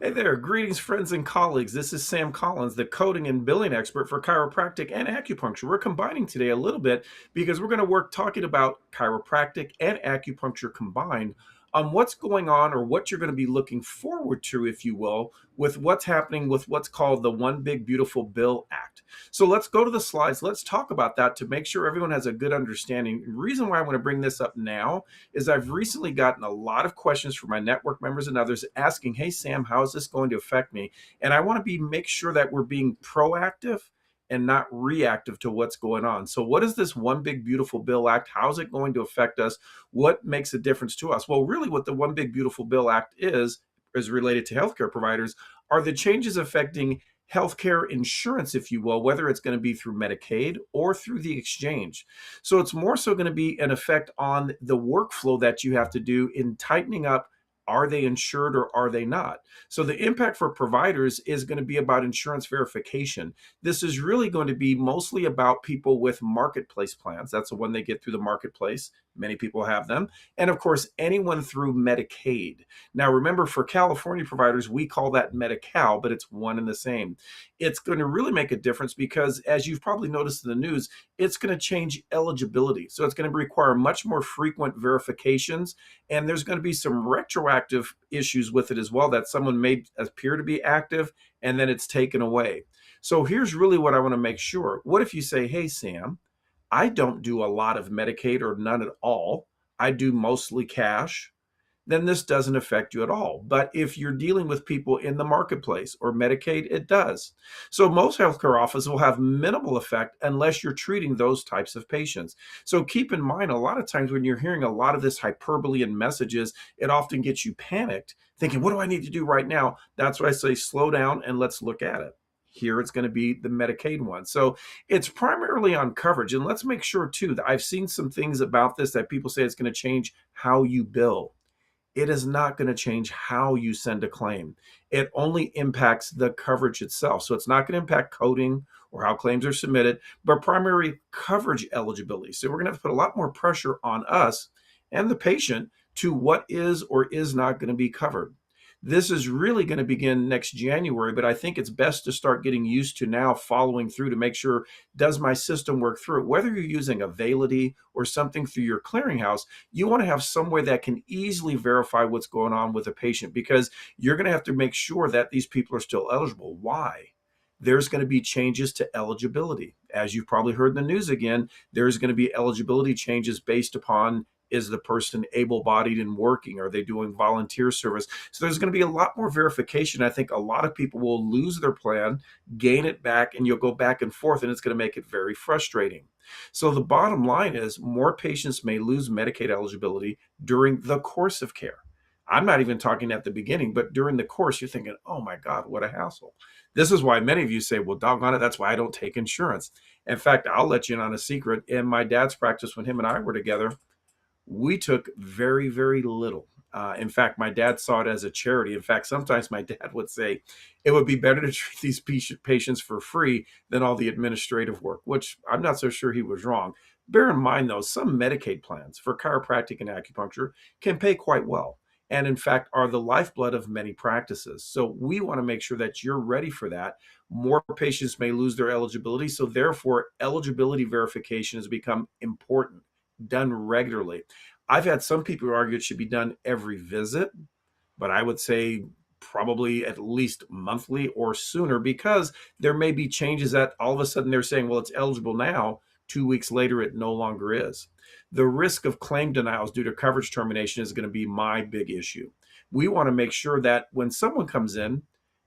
Hey there, greetings, friends and colleagues. This is Sam Collins, the coding and billing expert for chiropractic and acupuncture. We're combining today a little bit because we're going to work talking about chiropractic and acupuncture combined on what's going on or what you're going to be looking forward to, if you will, with what's happening with what's called the One Big Beautiful Bill Act. So let's go to the slides. Let's talk about that to make sure everyone has a good understanding. The reason why I want to bring this up now is I've recently gotten a lot of questions from my network members and others asking, hey, Sam, how is this going to affect me? And I want to make sure that we're being proactive and not reactive to what's going on. So what is this One Big Beautiful Bill Act? How is it going to affect us? What makes a difference to us? Well, really what the One Big Beautiful Bill Act is related to healthcare providers are the changes affecting healthcare insurance, if you will, whether it's going to be through Medicaid or through the exchange. So it's more so going to be an effect on the workflow that you have to do in tightening up. Are they insured or are they not? So the impact for providers is going to be about insurance verification. This is really going to be mostly about people with marketplace plans. That's the one they get through the marketplace. Many people have them. And of course, anyone through Medicaid. Now, remember, for California providers, we call that Medi-Cal, but it's one and the same. It's going to really make a difference because, as you've probably noticed in the news, it's going to change eligibility. So it's going to require much more frequent verifications, and there's going to be some retroactive issues with it as well, that someone may appear to be active and then it's taken away. So here's really what I want to make sure. What if you say, hey, Sam, I don't do a lot of Medicaid or none at all. I do mostly cash. Then this doesn't affect you at all. But if you're dealing with people in the marketplace or Medicaid, it does. So most healthcare offices will have minimal effect unless you're treating those types of patients. So keep in mind, a lot of times when you're hearing a lot of this hyperbole in messages, it often gets you panicked, thinking, what do I need to do right now? That's why I say slow down and let's look at it. Here it's going to be the Medicaid one. So it's primarily on coverage. And let's make sure, too, that I've seen some things about this that people say it's going to change how you bill. It is not going to change how you send a claim. It only impacts the coverage itself. So it's not going to impact coding or how claims are submitted, but primary coverage eligibility. So we're going to have to put a lot more pressure on us and the patient to what is or is not going to be covered. This is really going to begin next January, but I think it's best to start getting used to now following through to make sure, does my system work through it? Whether you're using Availity or something through your clearinghouse, you want to have some way that can easily verify what's going on with a patient, because you're going to have to make sure that these people are still eligible. Why? There's going to be changes to eligibility. As you've probably heard in the news again, there's going to be eligibility changes based upon, is the person able-bodied and working? Are they doing volunteer service? So there's going to be a lot more verification. I think a lot of people will lose their plan, gain it back, and you'll go back and forth, and it's going to make it very frustrating. So the bottom line is more patients may lose Medicaid eligibility during the course of care. I'm not even talking at the beginning, but during the course, you're thinking, oh my God, what a hassle. This is why many of you say, well, doggone it, that's why I don't take insurance. In fact, I'll let you in on a secret. In my dad's practice, when him and I were together, we took very, very little. In fact, my dad saw it as a charity. In fact, sometimes my dad would say it would be better to treat these patients for free than all the administrative work, which I'm not so sure he was wrong. Bear in mind, though, some Medicaid plans for chiropractic and acupuncture can pay quite well, and in fact are the lifeblood of many practices. So we want to make sure that you're ready for that. More patients may lose their eligibility, so therefore eligibility verification has become important, done regularly. I've had some people who argue it should be done every visit, but I would say probably at least monthly or sooner, because there may be changes that all of a sudden they're saying, well, it's eligible now. 2 weeks later, it no longer is. The risk of claim denials due to coverage termination is going to be my big issue. We want to make sure that when someone comes in,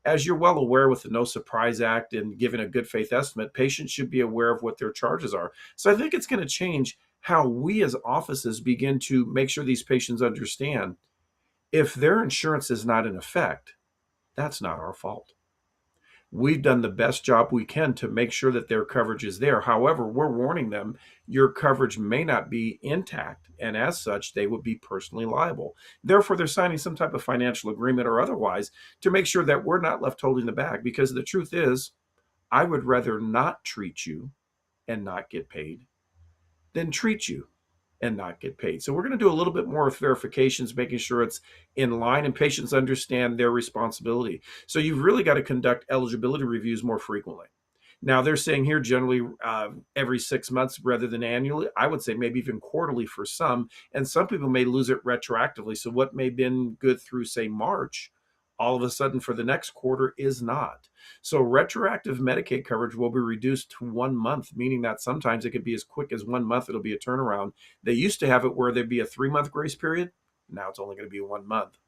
as you're well aware with the No Surprise Act and giving a good faith estimate, patients should be aware of what their charges are. So I think it's going to change how we as offices begin to make sure these patients understand, if their insurance is not in effect, that's not our fault. We've done the best job we can to make sure that their coverage is there. However, we're warning them, your coverage may not be intact, and as such, they would be personally liable. Therefore, they're signing some type of financial agreement or otherwise to make sure that we're not left holding the bag, because the truth is, I would rather not treat you and not get paid than treat you and not get paid. So we're going to do a little bit more with verifications, making sure it's in line and patients understand their responsibility. So you've really got to conduct eligibility reviews more frequently. Now they're saying here generally every 6 months rather than annually. I would say maybe even quarterly for some, and some people may lose it retroactively. So what may have been good through say March, all of a sudden for the next quarter is not. So retroactive Medicaid coverage will be reduced to 1 month, meaning that sometimes it could be as quick as 1 month. It'll be a turnaround. They used to have it where there'd be a 3 month grace period. Now it's only going to be 1 month.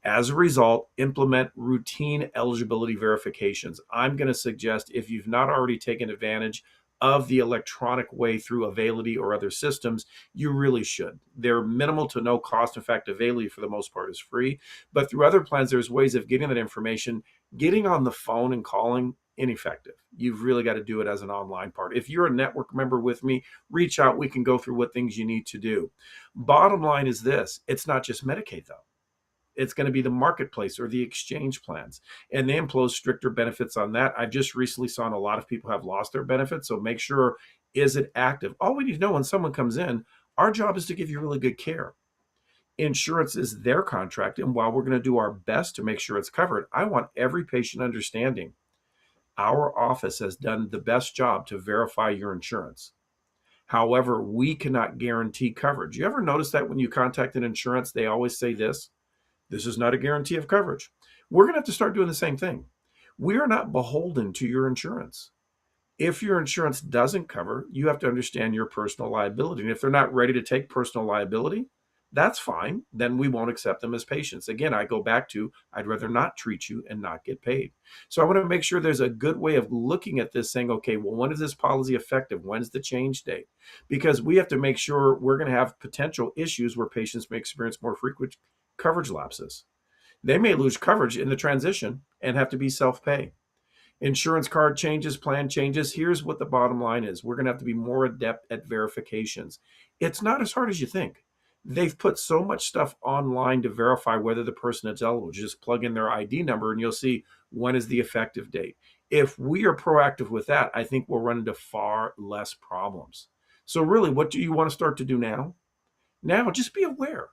As a result, implement routine eligibility verifications. I'm going to suggest if you've not already taken advantage of the electronic way through Availity or other systems, you really should. They're minimal to no cost. In fact, Availity for the most part is free. But through other plans, there's ways of getting that information. Getting on the phone and calling, ineffective. You've really got to do it as an online part. If you're a network member with me, reach out. We can go through what things you need to do. Bottom line is this: it's not just Medicaid, though. It's going to be the marketplace or the exchange plans, and they impose stricter benefits on that. I've just recently saw a lot of people have lost their benefits. So make sure, is it active? All we need to know when someone comes in, our job is to give you really good care. Insurance is their contract. And while we're going to do our best to make sure it's covered, I want every patient understanding our office has done the best job to verify your insurance. However, we cannot guarantee coverage. You ever notice that when you contact an insurance, they always say this is not a guarantee of coverage. We're going to have to start doing the same thing. We are not beholden to your insurance. If your insurance doesn't cover, you have to understand your personal liability. And if they're not ready to take personal liability, that's fine. Then we won't accept them as patients. Again, I go back to I'd rather not treat you and not get paid. So I want to make sure there's a good way of looking at this saying, okay, well, when is this policy effective? When's the change date? Because we have to make sure we're going to have potential issues where patients may experience more frequent coverage lapses. They may lose coverage in the transition and have to be self-pay. Insurance card changes, plan changes. Here's what the bottom line is. We're going to have to be more adept at verifications. It's not as hard as you think. They've put so much stuff online to verify whether the person is eligible. Just plug in their ID number and you'll see when is the effective date. If we are proactive with that, I think we'll run into far less problems. So really, what do you want to start to do now? Now, just be aware.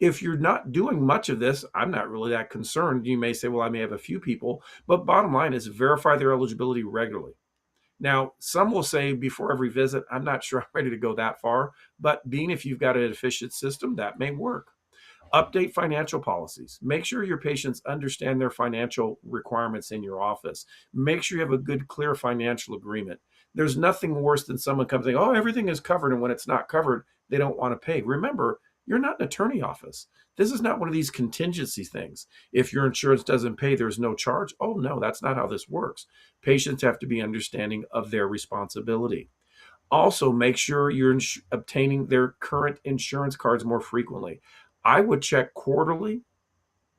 If you're not doing much of this, I'm not really that concerned. You may say, well, I may have a few people, but bottom line is verify their eligibility regularly. Now, some will say before every visit, I'm not sure I'm ready to go that far, but being if you've got an efficient system, that may work. Update financial policies. Make sure your patients understand their financial requirements in your office. Make sure you have a good, clear financial agreement. There's nothing worse than someone comes saying, oh, everything is covered, and when it's not covered, they don't want to pay. Remember, you're not an attorney office. This is not one of these contingency things. If your insurance doesn't pay, there's no charge. Oh, no, that's not how this works. Patients have to be understanding of their responsibility. Also, make sure you're obtaining their current insurance cards more frequently. I would check quarterly,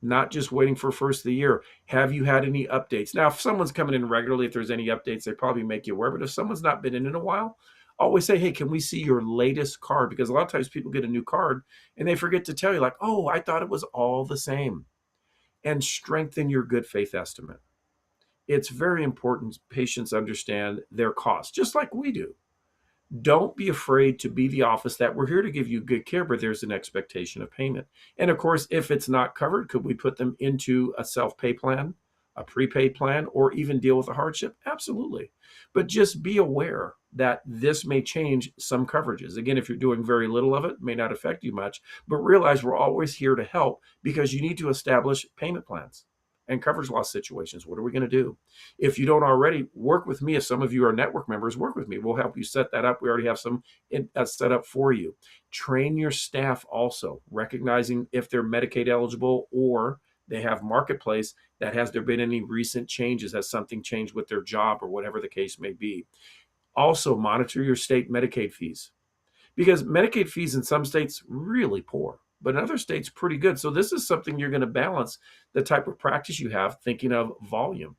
not just waiting for first of the year. Have you had any updates? Now, if someone's coming in regularly, if there's any updates, they probably make you aware. But if someone's not been in a while, always say, hey, can we see your latest card? Because a lot of times people get a new card and they forget to tell you, like, oh, I thought it was all the same. And strengthen your good faith estimate. It's very important patients understand their costs, just like we do. Don't be afraid to be the office that we're here to give you good care, but there's an expectation of payment. And of course, if it's not covered, could we put them into a self-pay plan, a prepaid plan, or even deal with a hardship? Absolutely. But just be aware that this may change some coverages. Again, if you're doing very little of it, it may not affect you much, but realize we're always here to help because you need to establish payment plans and coverage loss situations. What are we going to do? If you don't already, work with me. If some of you are network members, work with me. We'll help you set that up. We already have some set up for you. Train your staff also, recognizing if they're Medicaid eligible or they have marketplace, that has there been any recent changes, has something changed with their job or whatever the case may be. Also monitor your state Medicaid fees, because Medicaid fees in some states really poor, but in other states pretty good. So this is something you're going to balance the type of practice you have, thinking of volume.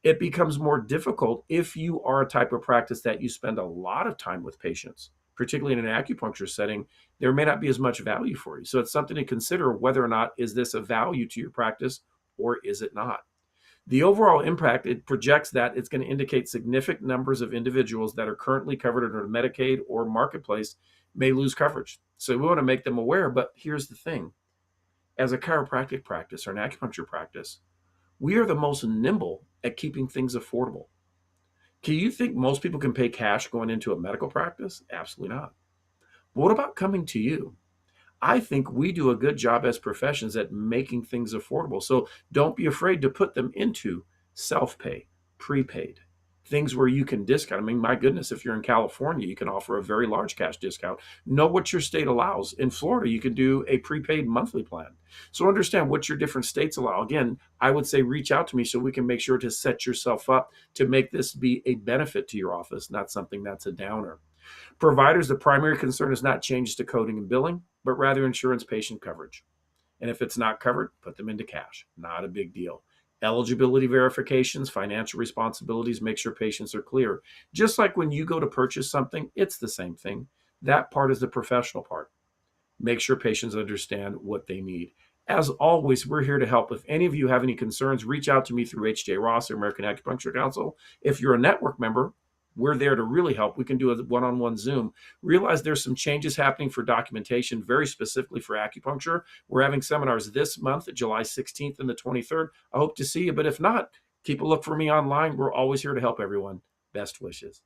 It becomes more difficult if you are a type of practice that you spend a lot of time with patients, particularly in an acupuncture setting. There may not be as much value for you. So it's something to consider whether or not is this a value to your practice or is it not. The overall impact, it projects that it's going to indicate significant numbers of individuals that are currently covered under Medicaid or marketplace may lose coverage. So we want to make them aware. But here's the thing. As a chiropractic practice or an acupuncture practice, we are the most nimble at keeping things affordable. Can you think most people can pay cash going into a medical practice? Absolutely not. But what about coming to you? I think we do a good job as professions at making things affordable. So don't be afraid to put them into self pay, prepaid, things where you can discount. I mean, my goodness, if you're in California, you can offer a very large cash discount. Know what your state allows. In Florida, you can do a prepaid monthly plan. So understand what your different states allow. Again, I would say reach out to me so we can make sure to set yourself up to make this be a benefit to your office, not something that's a downer. Providers, the primary concern is not changes to coding and billing, but rather insurance patient coverage. And if it's not covered, put them into cash. Not a big deal. Eligibility verifications, financial responsibilities, make sure patients are clear. Just like when you go to purchase something, it's the same thing. That part is the professional part. Make sure patients understand what they need. As always, we're here to help. If any of you have any concerns, reach out to me through HJ Ross or American Acupuncture Council. If you're a network member, we're there to really help. We can do a one-on-one Zoom. Realize there's some changes happening for documentation, very specifically for acupuncture. We're having seminars this month, July 16th and the 23rd. I hope to see you, but if not, keep a look for me online. We're always here to help everyone. Best wishes.